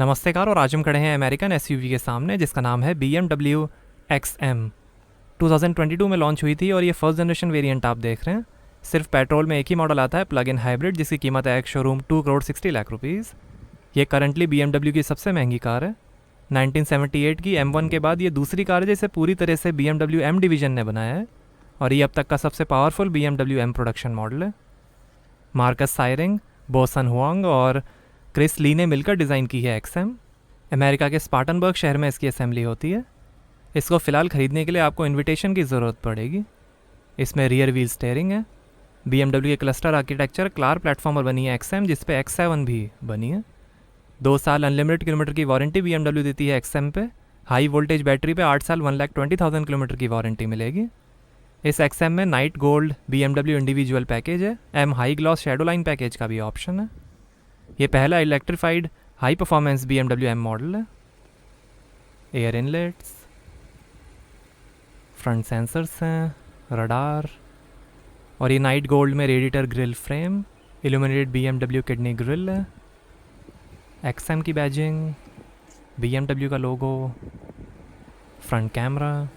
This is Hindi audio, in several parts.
नमस्तेकार। और आज हम खड़े हैं अमेरिकन एसयूवी के सामने जिसका नाम है BMW XM। 2022 में लॉन्च हुई थी और ये फर्स्ट जनरेशन वेरिएंट आप देख रहे हैं। सिर्फ पेट्रोल में एक ही मॉडल आता है, प्लग इन हाइब्रिड, जिसकी कीमत है एक शोरूम 2,60,00,000 ये करंटली BMW की सबसे महंगी कार है। 1978 की M1 के बाद ये दूसरी कार है जिसे पूरी तरह से BMW M डिवीज़न ने बनाया है और ये अब तक का सबसे powerful BMW M production model है। मार्कस सायरिंग, बोसन हुआंग और क्रिस ली ने मिलकर डिज़ाइन की है XM। अमेरिका के स्पार्टनबर्ग शहर में इसकी असेंबली होती है। इसको फ़िलहाल ख़रीदने के लिए आपको इनविटेशन की ज़रूरत पड़ेगी। इसमें रियर व्हील स्टीयरिंग है। BMW के क्लस्टर आर्किटेक्चर क्लार प्लेटफॉर्म पर बनी है XM, जिस पे X7 भी बनी है। 2 साल अनलिमिटेड किलोमीटर की वारंटी BMW देती है XM पे। हाई वोल्टेज बैटरी पे 8 साल 1,20,000 किलोमीटर की वारंटी मिलेगी। इस XM में night gold BMW individual package है। M high gloss shadow line package का भी ऑप्शन है। ये पहला electrified high performance BMW M model है। एयर इनलेट्स, फ्रंट सेंसर्स हैं, रडार, और ये नाइट गोल्ड में radiator grille frame, illuminated BMW kidney grille है, XM की बैजिंग, BMW का लोगो, फ्रंट कैमरा,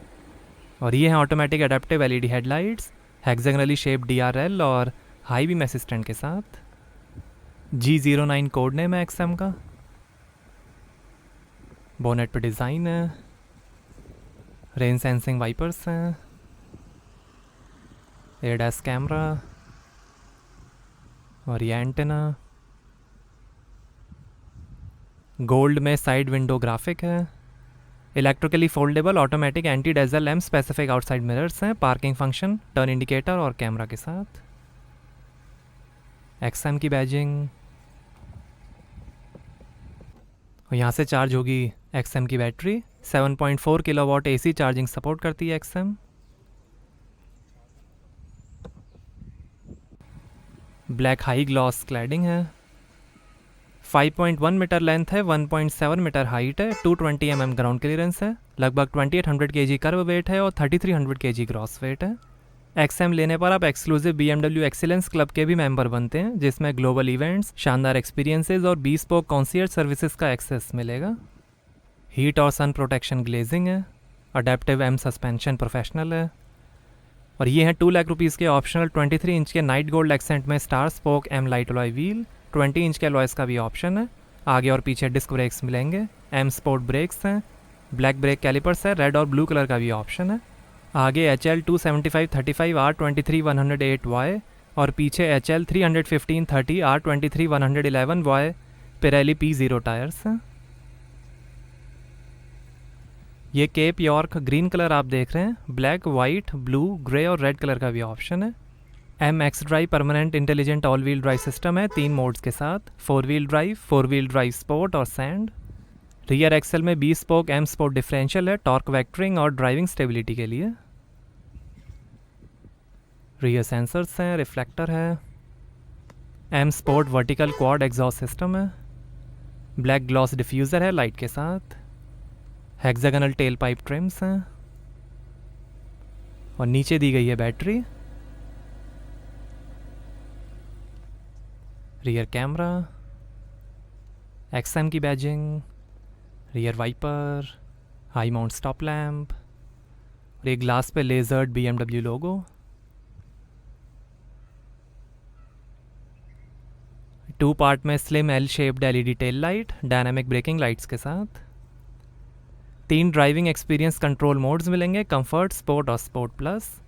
और ये हैं automatic adaptive LED headlights, hexagonally shaped DRL और हाई बीम असिस्टेंट के साथ। G09 कोड नेम है XM का। बोनेट पे डिज़ाइन है, रेन सेंसिंग वाइपर्स हैं, एयरडैस कैमरा और ये एंटेना। गोल्ड में साइड विंडो ग्राफिक है। Electrically foldable automatic anti dazzle lamp specific outside mirrors हैं, पार्किंग फंक्शन, टर्न इंडिकेटर और कैमरा के साथ। XM की बैजिंग, और यहाँ से चार्ज होगी XM की battery. 7.4 kilowatt AC charging support करती है XM। Black high gloss cladding है। 5.1 मीटर लेंथ है, 1.7 मीटर हाइट है, 220 mm ग्राउंड क्लियरेंस है, लगभग 2800 kg कर्व वेट है और 3300 kg ग्रॉस वेट है। XM लेने पर आप एक्सक्लूसिव BMW एक्सीलेंस क्लब के भी मेंबर बनते हैं, जिसमें ग्लोबल इवेंट्स, शानदार एक्सपीरियंसेस और bespoke कॉन्सियर्ज सर्विसेज का एक्सेस मिलेगा। हीट और सन प्रोटेक्शन ग्लेजिंग है। अडेप्टिव M सस्पेंशन प्रोफेशनल है। और ये हैं 2 लाख रुपीज़ के ऑप्शनल 23 इंच के नाइट गोल्ड एक्सेंट में star spoke M light alloy wheel. 20 inch के अलॉयस का भी ऑप्शन है। आगे और पीछे डिस्क ब्रेक्स मिलेंगे। M स्पोर्ट ब्रेक्स हैं। ब्लैक ब्रेक कैलिपर्स है। रेड और ब्लू कलर का भी ऑप्शन है। आगे HL 275/35 R23/108Y और पीछे HL 315/30 R23/111Y Pirelli P0 tyres हैं। ये केप यॉर्क ग्रीन कलर आप देख रहे हैं। ब्लैक, वाइट, ब्लू, ग्रे और रेड कलर का भी ऑप्शन है। MX drive permanent intelligent all wheel drive system है 3 मोड्स के साथ, 4 wheel drive, 4 wheel drive sport और सैंड। रियर एक्सेल में 20 स्पोक M स्पोर्ट डिफरेंशियल है, टॉर्क वेक्टरिंग और ड्राइविंग स्टेबिलिटी के लिए। रियर सेंसर्स हैं, रिफ्लेक्टर है। M sport vertical quad exhaust system है। ब्लैक ग्लॉस डिफ्यूज़र है लाइट के साथ। हेक्सागोनल टेल पाइप ट्रिम्स हैं और नीचे दी गई है बैटरी। रियर कैमरा, XM की badging, rear wiper, high mount stop lamp और एक ग्लास पे lasered BMW logo. Two part में slim L shaped LED tail light, dynamic braking lights के साथ। 3 ड्राइविंग एक्सपीरियंस कंट्रोल मोड्स मिलेंगे, कंफर्ट, स्पोर्ट और स्पोर्ट प्लस।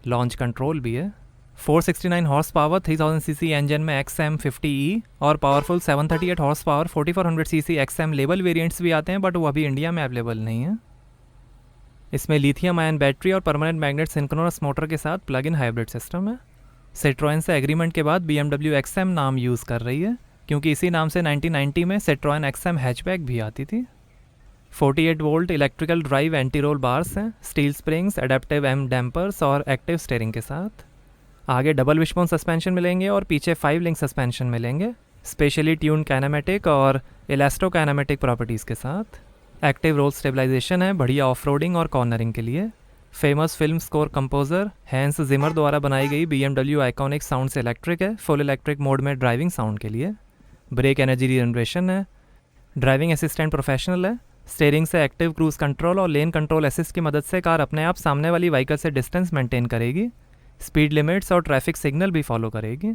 लॉन्च कंट्रोल भी है। 469 हॉर्स पावर 3000 सीसी इंजन में XM 50E और powerful 738 horse power 4400 CC XM label variants भी आते हैं, बट वो अभी इंडिया में अवेलेबल नहीं है। इसमें लिथियम आयन बैटरी और परमानेंट मैग्नेट सिंक्रोनस मोटर के साथ प्लग इन हाइब्रिड सिस्टम है। सिट्रोएन से एग्रीमेंट के बाद BMW XM नाम यूज़ कर रही है, क्योंकि इसी नाम से 1990 में सिट्रोएन XM हैचबैक भी आती थी। 48 volt electrical drive anti roll bars हैं, steel springs, adaptive M dampers और एक्टिव स्टीयरिंग के साथ। आगे डबल विशबोन सस्पेंशन मिलेंगे और पीछे 5 लिंक सस्पेंशन मिलेंगे, स्पेशली ट्यून काइनेमेटिक और इलास्टो काइनेमेटिक प्रॉपर्टीज़ के साथ। एक्टिव रोल स्टेबलाइजेशन है, बढ़िया ऑफ रोडिंग और कॉर्नरिंग के लिए। Famous film score composer Hans Zimmer द्वारा बनाई गई BMW आइकॉनिक साउंड से इलेक्ट्रिक है, फुल इलेक्ट्रिक मोड में ड्राइविंग साउंड के लिए। ब्रेक एनर्जी रिजनरेशन है, ड्राइविंग असिस्टेंट प्रोफेशनल है। स्टीयरिंग से एक्टिव क्रूज कंट्रोल और लेन कंट्रोल असिस्ट की मदद से कार अपने आप सामने वाली व्हीकल से डिस्टेंस मेंटेन करेगी, स्पीड लिमिट्स और ट्रैफिक सिग्नल भी फॉलो करेगी।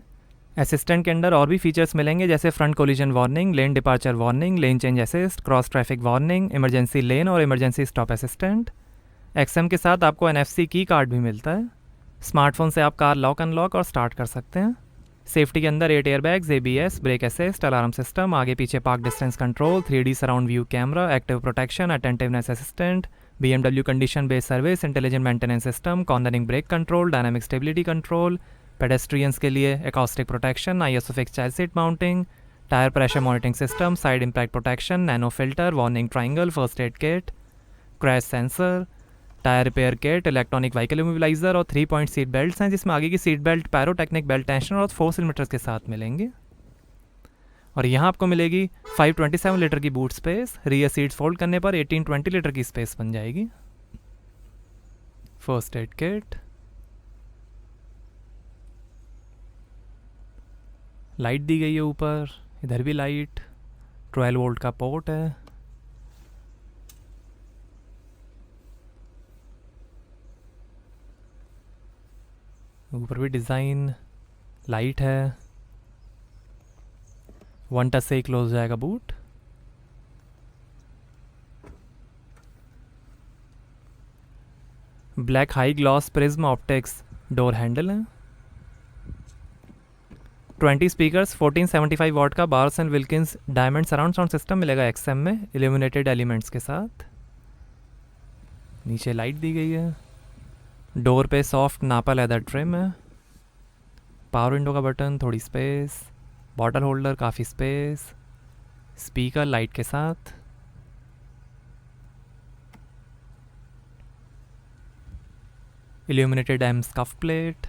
असिस्टेंट के अंदर और भी फीचर्स मिलेंगे जैसे front collision warning, lane departure warning, lane change assist, cross traffic warning, emergency lane और इमरजेंसी स्टॉप असिस्टेंट। XM के साथ आपको NFC की कार्ड भी मिलता है। स्मार्टफोन से आप कार लॉक अनलॉक और स्टार्ट कर सकते हैं। सेफ्टी के अंदर 8 airbags, ABS, brake assist, alarm system, आगे पीछे park distance control, 3D surround view camera, active protection, attentiveness assistant, BMW condition based service, intelligent maintenance system, cornering brake control, dynamic stability control, pedestrians के लिए acoustic protection, ISO fix child seat mounting, tyre pressure monitoring system, side impact protection, nano filter, warning triangle, first aid kit, crash sensor, tyre repair kit, electronic vehicle immobiliser और 3 पॉइंट सीट बेल्ट्स हैं जिसमें आगे की सीट बेल्ट पैरोटेक्निक बेल्ट टेंशनर और 4 सिलेंडर्स के साथ मिलेंगे। और यहाँ आपको मिलेगी 527 लीटर की boot space. Rear seats fold करने पर 1820 लीटर की स्पेस बन जाएगी। फर्स्ट एड किट, लाइट दी गई है ऊपर, इधर भी लाइट, 12 वोल्ट का पोर्ट है। ऊपर भी डिज़ाइन, लाइट है। 1 टच से ही क्लोज हो जाएगा boot. Black high gloss prism optics door handle है। 20 स्पीकर्स, 1475 वॉट का bars and Wilkins diamond surround sound system मिलेगा XM में इल्यूमिनेटेड एलिमेंट्स के साथ। नीचे लाइट दी गई है। डोर पे सॉफ्ट नापा लेदर ट्रिम है। पावर विंडो का बटन, थोड़ी स्पेस, बॉटल होल्डर, काफ़ी स्पेस, स्पीकर लाइट के साथ। Illuminated M scuff plate.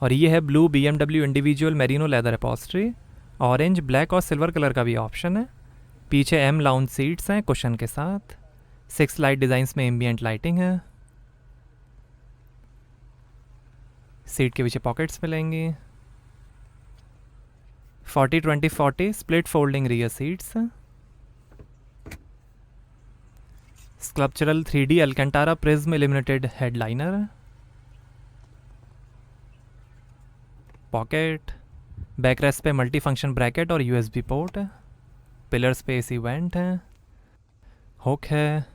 और ये है blue BMW individual merino leather upholstery. Orange, black और सिल्वर कलर का भी ऑप्शन है। पीछे M लाउंज सीट्स हैं कुशन के साथ। 6 लाइट डिज़ाइंस में एम्बियंट लाइटिंग है। सीट के पीछे पॉकेट्स मिलेंगी। 40-20-40 split folding rear seats. Sculptural 3D अल्केंटारा prism illuminated headliner. Pocket, backrest पे मल्टी फंक्शन ब्रैकेट और USB पोर्ट है। पिलर्स पे AC वेंट है। हुक है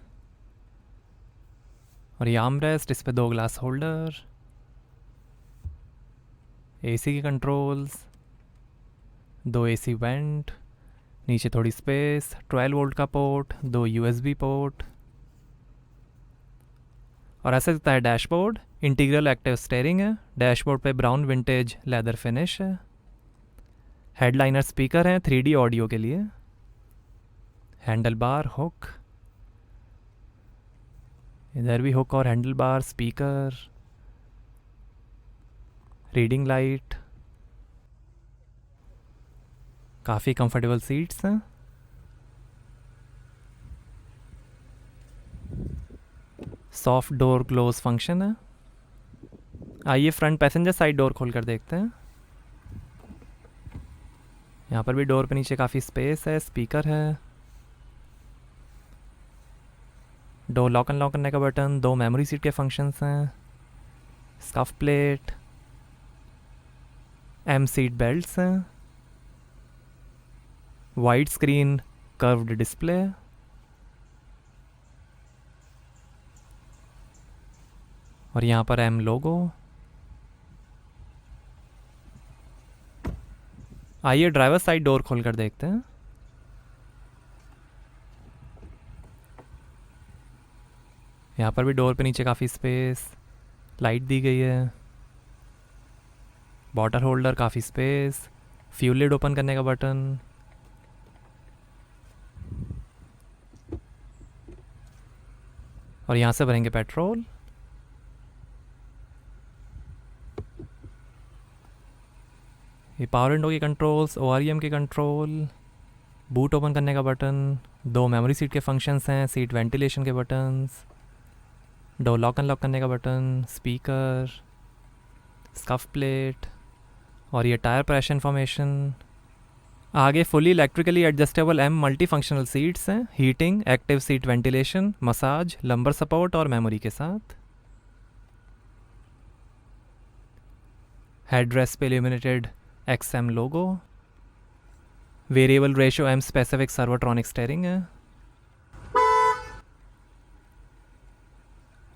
और ये आर्मरेस्ट, इस पे 2 ग्लास होल्डर, AC की कंट्रोल्स, 2 AC वेंट, नीचे थोड़ी स्पेस, 12 वोल्ट का पोर्ट, 2 USB पोर्ट। और ऐसे दिखता है डैशबोर्ड। इंटीग्रल एक्टिव स्टीयरिंग है। डैशबोर्ड पे ब्राउन विंटेज लेदर फिनिश है। हेडलाइनर स्पीकर हैं 3D ऑडियो के लिए। हैंडल बार, हुक, इधर भी हुक और handle bar, speaker, reading light, काफ़ी कंफर्टेबल सीट्स हैं। सॉफ्ट डोर क्लोज फंक्शन है। आइए फ्रंट पैसेंजर साइड डोर खोल कर देखते हैं। यहाँ पर भी डोर पे नीचे काफ़ी स्पेस है। स्पीकर है। डोर लॉक अनलॉक करने का बटन, 2 मेमोरी सीट के फंक्शंस हैं। Scuff plate, M seat belts हैं। Wide screen curved display. और यहाँ पर M लोगो। आइए ड्राइवर साइड डोर खोलकर देखते हैं। यहाँ पर भी डोर पे नीचे काफ़ी स्पेस, लाइट दी गई है। बॉटल होल्डर, काफ़ी स्पेस, फ्यूल लिड ओपन करने का बटन। और यहाँ से भरेंगे पेट्रोल। ये पावर विंडो की कंट्रोल्स, OREM की कंट्रोल, बूट ओपन करने का बटन, 2 मेमोरी सीट के फंक्शंस हैं, सीट वेंटिलेशन के बटन्स, डोर लॉक अनलॉक करने का बटन, स्पीकर, स्कफ प्लेट। और ये टायर प्रेशर इन्फॉर्मेशन, आगे fully electrically adjustable M multi functional seats हैं, heating, active seat ventilation, massage, lumbar support और मेमोरी के साथ। हेडरेस्ट पे illuminated XM logo, variable ratio M specific servotronic steering है।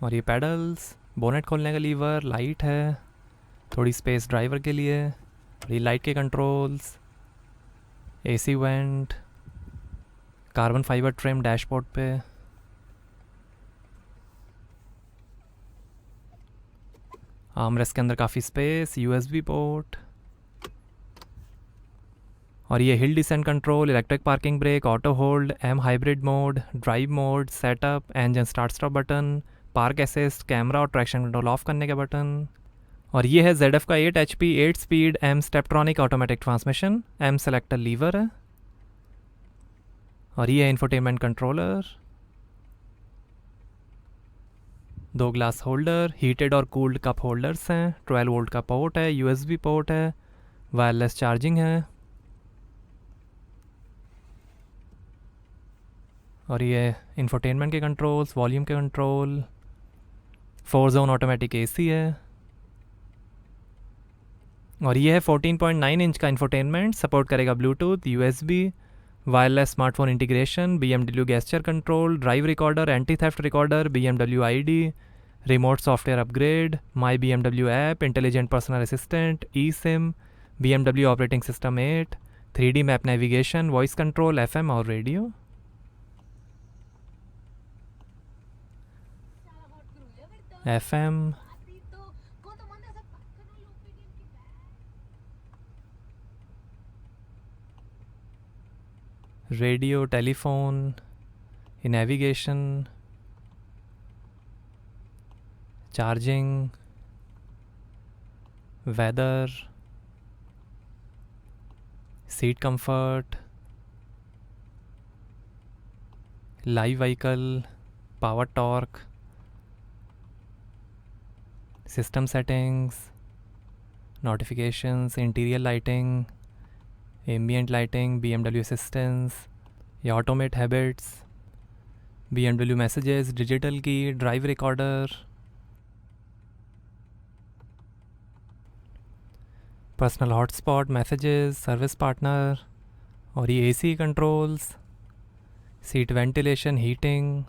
और ये पैडल्स, बोनेट खोलने का लीवर, लाइट है, थोड़ी स्पेस ड्राइवर के लिए, और ये लाइट के controls, AC vent, carbon fibre trim dashboard पे। आर्मरेस्ट के अंदर काफ़ी स्पेस, USB पोर्ट। और ये hill descent control, electric parking brake, auto hold, M hybrid mode, drive mode, setup, engine start stop button, park assist, camera और ट्रैक्शन कंट्रोल ऑफ करने के बटन। और ये है ZF का 8 HP 8 speed M Steptronic automatic transmission, M selector lever है। और ये है infotainment controller, 2 glass holder, heated और कूल्ड कप होल्डर्स हैं, 12 वोल्ट का पोर्ट है, USB पोर्ट है, वायरलेस चार्जिंग है। और ये इंफोटेनमेंट के कंट्रोल्स, वॉल्यूम के कंट्रोल, 4 जोन ऑटोमेटिक AC है। और ये है 14.9 इंच का इंफोटेनमेंट, सपोर्ट करेगा Bluetooth, USB, wireless smartphone integration, BMW gesture control, drive recorder, anti theft recorder, BMW ID, remote software upgrade, my BMW app, intelligent personal assistant, eSIM, BMW operating system 8, 3D map navigation, voice control, FM और radio. FM, radio, telephone, navigation, charging, weather, seat comfort, live vehicle, power torque, system settings, notifications, interior lighting, ambient lighting, BMW assistance, या automate habits, BMW messages, digital key, drive recorder, personal hotspot, messages, service partner. और ये AC controls, seat ventilation, heating,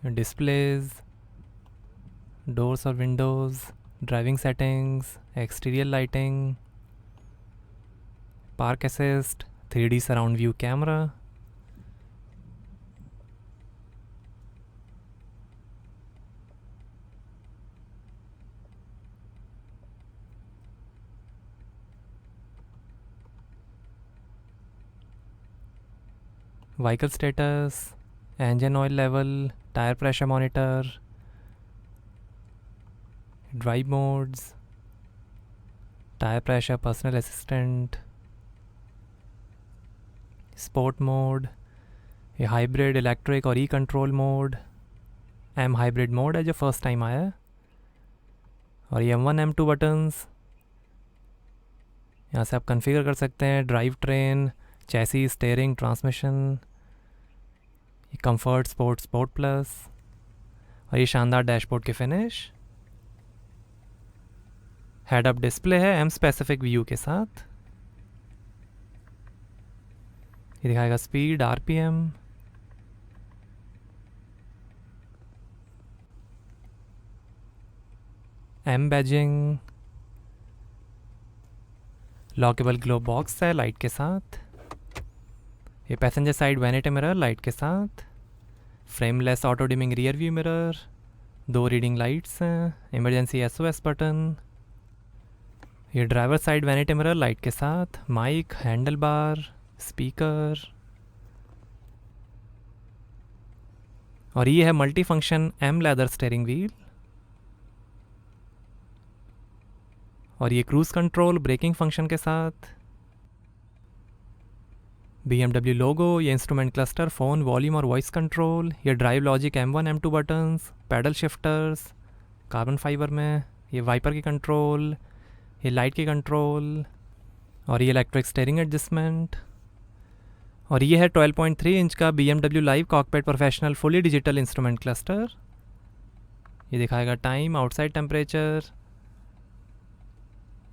displays, doors और windows, driving settings, exterior lighting, park assist, 3D surround view camera. Vehicle status, engine oil level, tyre pressure monitor, drive modes, tyre pressure, personal assistant, sport mode, ये हाइब्रिड, इलेक्ट्रिक और control mode, M hybrid mode है जो फर्स्ट टाइम आया है। और ये M1 M2 बटन्स, यहाँ से आप कॉन्फ़िगर कर सकते हैं drive train, chassis, steering, transmission, ये कंफर्ट, स्पोर्ट, स्पोर्ट प्लस। और ये शानदार डैशबोर्ड के फिनिश, हेड अप डिस्प्ले है एम स्पेसिफिक व्यू के साथ। ये दिखाएगा speed, RPM, M badging, lockable glove box है लाइट के साथ। ये passenger side vanity mirror light के साथ, frameless auto dimming rear view mirror, 2 reading lights हैं, इमरजेंसी SOS बटन। ये driver side vanity mirror light के साथ, माइक, हैंडल बार, स्पीकर। और ये है multi function M leather steering wheel. और ये क्रूज कंट्रोल ब्रेकिंग फंक्शन के साथ, BMW लोगो, ये इंस्ट्रूमेंट क्लस्टर, फ़ोन, वॉल्यूम और वॉइस कंट्रोल, ये drive logic M1 M2 buttons, paddle shifters carbon fibre में, ये वाइपर की कंट्रोल, ये लाइट की कंट्रोल, और ये इलेक्ट्रिक स्टीयरिंग एडजस्टमेंट। और ये है 12.3 इंच का BMW live cockpit professional fully digital instrument cluster. ये दिखाएगा time, outside temperature,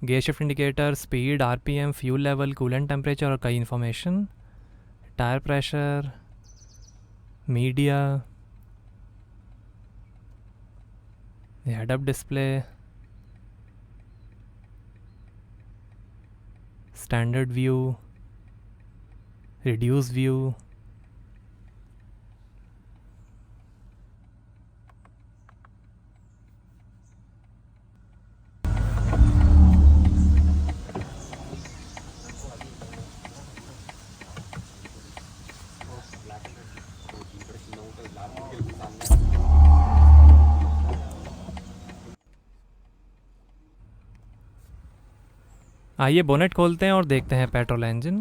gear shift indicator, speed, RPM, fuel level, coolant temperature और कई information, tyre pressure, media, head up display, standard view, reduce view, आइए बोनेट खोलते हैं और देखते हैं पेट्रोल इंजन।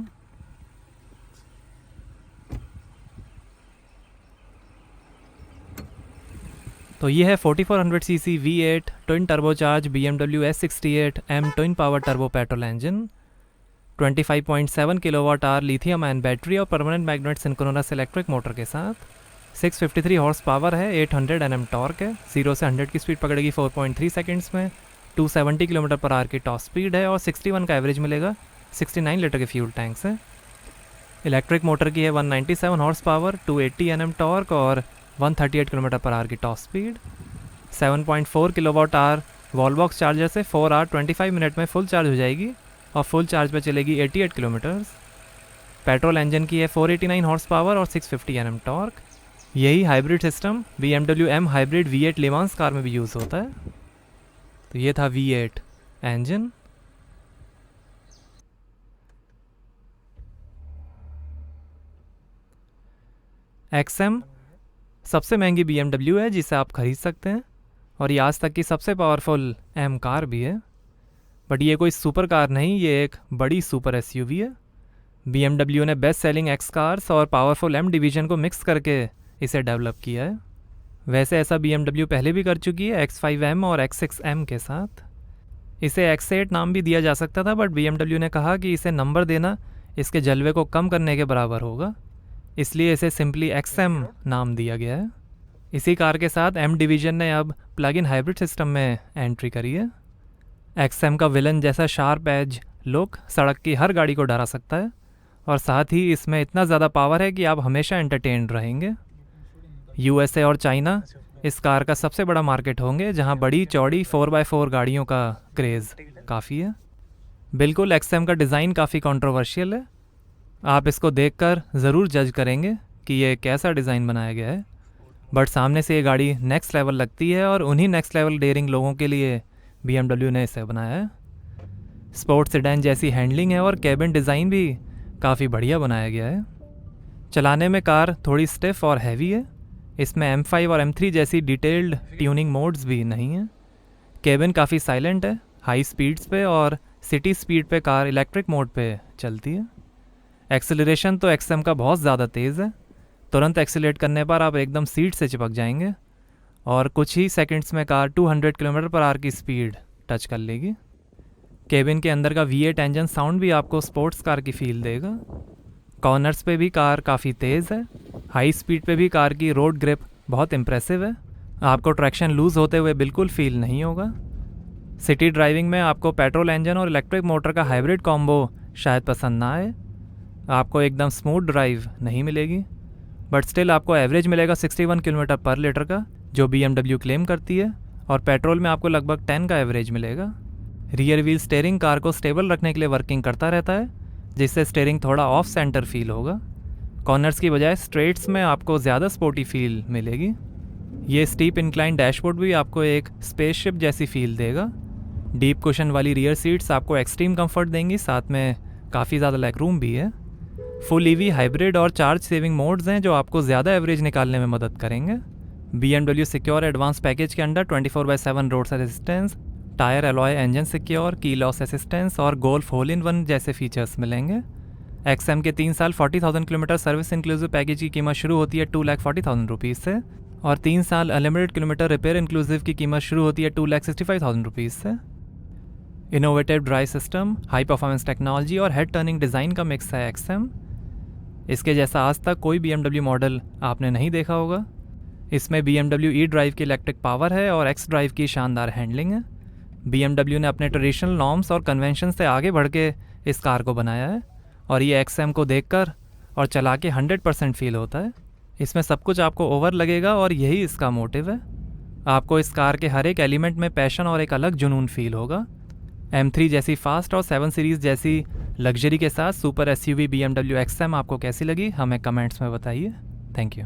तो ये है 4400 cc V8 twin turbocharge BMW S68M twin power turbo petrol engine, 25.7 kilowatt hour lithium ion battery और permanent magnet synchronous electric motor के साथ। 653 हॉर्स पावर है, 800 Nm टॉर्क है, 0 से 100 की स्पीड पकड़ेगी 4.3 सेकंड्स में, 270 किलोमीटर पर आवर की टॉप स्पीड है और 61 का एवरेज मिलेगा। 69 लीटर के फ्यूल टैंक से। इलेक्ट्रिक मोटर की है 197 हॉर्स पावर, 280 Nm टॉर्क और 138 किलोमीटर पर आवर की top speed. 7.4 kilowatt hour wallbox charger से 4 आवर 25 मिनट में फुल चार्ज हो जाएगी और फुल चार्ज पर चलेगी 88 किलोमीटर्स। पेट्रोल इंजन की है 489 हॉर्स पावर और 650 Nm टॉर्क। यही hybrid system BMW M hybrid V8 लेवांस कार में भी यूज़ होता है। तो ये था V8 इंजन। XM सबसे महंगी BMW है जिसे आप खरीद सकते हैं और ये आज तक की सबसे पावरफुल M कार भी है। बट ये कोई सुपर कार नहीं, ये एक बड़ी सुपर SUV है। BMW ने बेस्ट सेलिंग X कार्स और पावरफुल M डिवीज़न को मिक्स करके इसे डेवलप किया है। वैसे ऐसा BMW पहले भी कर चुकी है X5M और X6M के साथ। इसे X8 नाम भी दिया जा सकता था, बट BMW ने कहा कि इसे नंबर देना इसके जलवे को कम करने के बराबर होगा, इसलिए इसे सिंपली XM नाम दिया गया है। इसी कार के साथ M डिवीज़न ने अब प्लग इन हाइब्रिड सिस्टम में एंट्री करी है। XM का विलन जैसा शार्प एज लुक सड़क की हर गाड़ी को डरा सकता है और साथ ही इसमें इतना ज़्यादा पावर है कि आप हमेशा एंटरटेन्ड रहेंगे। USA और चाइना इस कार का सबसे बड़ा मार्केट होंगे, जहां बड़ी चौड़ी 4x4 गाड़ियों का क्रेज़ काफ़ी है। बिल्कुल XM का डिज़ाइन काफ़ी कंट्रोवर्शियल है। आप इसको देखकर ज़रूर जज करेंगे कि ये कैसा डिज़ाइन बनाया गया है, बट सामने से ये गाड़ी नेक्स्ट लेवल लगती है और उन्हीं नेक्स्ट लेवल डेयरिंग लोगों के लिए BMW ने इसे बनाया है। स्पोर्ट्स सेडान जैसी हैंडलिंग है और कैबिन डिज़ाइन भी काफ़ी बढ़िया बनाया गया है। चलाने में कार थोड़ी स्टिफ और हैवी है। इसमें M5 और M3 जैसी डिटेल्ड ट्यूनिंग मोड्स भी नहीं हैं। कैबिन काफ़ी साइलेंट है। हाई स्पीड्स पे और सिटी स्पीड पे कार इलेक्ट्रिक मोड पे चलती है। एक्सेलरेशन तो XM का बहुत ज़्यादा तेज़ है। तुरंत एक्सीलेट करने पर आप एकदम सीट से चिपक जाएंगे और कुछ ही सेकंड्स में कार 200 किलोमीटर पर आवर की स्पीड टच कर लेगी। केबिन के अंदर का V8 इंजन साउंड भी आपको स्पोर्ट्स कार की फील देगा। कॉर्नर्स पे भी कार काफ़ी तेज़ है। हाई स्पीड पे भी कार की रोड ग्रिप बहुत इम्प्रेसिव है। आपको ट्रैक्शन लूज़ होते हुए बिल्कुल फील नहीं होगा। सिटी ड्राइविंग में आपको पेट्रोल इंजन और इलेक्ट्रिक मोटर का हाइब्रिड कॉम्बो शायद पसंद ना आए, आपको एकदम स्मूथ ड्राइव नहीं मिलेगी, बट स्टिल आपको एवरेज मिलेगा 61 किलोमीटर पर लीटर का, जो BMW क्लेम करती है, और पेट्रोल में आपको लगभग 10 का एवरेज मिलेगा। रियर व्हील स्टीयरिंग कार को स्टेबल रखने के लिए वर्किंग करता रहता है, जिससे स्टीयरिंग थोड़ा ऑफ सेंटर फील होगा। कॉर्नर्स की बजाय स्ट्रेट्स में आपको ज़्यादा स्पोर्टी फील मिलेगी। ये स्टीप इंक्लाइन डैशबोर्ड भी आपको एक स्पेसशिप जैसी फील देगा। डीप कुशन वाली रियर सीट्स आपको एक्सट्रीम कंफर्ट देंगी, साथ में काफ़ी ज़्यादा लेग रूम भी है। फुल EV हाइब्रिड और चार्ज सेविंग मोड्स हैं जो आपको ज़्यादा एवरेज निकालने में मदद करेंगे। BMW सिक्योर एडवांस पैकेज के under 24/7 road assistance, tyre alloy engine secure, की लॉस असिस्टेंस और गोल्फ होल इन वन जैसे फीचर्स मिलेंगे। XM के 3 साल 40,000 किलोमीटर सर्विस इंक्लूसिव पैकेज की कीमत शुरू होती है 2,40,000 रुपीज़ से, और 3 साल अनलिमिटेड किलोमीटर रिपेयर इंक्लूसिव की कीमत शुरू होती है 2,65,000 रुपीज़ से। Innovative drive system, high performance technology और हेड टर्निंग डिज़ाइन का मिक्स है XM। इसके जैसा आज तक कोई BMW मॉडल आपने नहीं देखा होगा। इसमें BMW ई ड्राइव की इलेक्ट्रिक पावर है और X ड्राइव की शानदार हैंडलिंग है। BMW ने अपने ट्रेडिशनल नॉर्म्स और कन्वेंशन से आगे बढ़ के इस कार को बनाया है और ये XM को देखकर और चला के 100% फील होता है। इसमें सब कुछ आपको ओवर लगेगा और यही इसका मोटिव है। आपको इस कार के हर एक एलिमेंट में पैशन और एक अलग जुनून फील होगा। M3 जैसी फास्ट और 7 सीरीज़ जैसी लग्जरी के साथ सुपर SUV BMW XM आपको कैसी लगी, हमें कमेंट्स में बताइए। Thank you.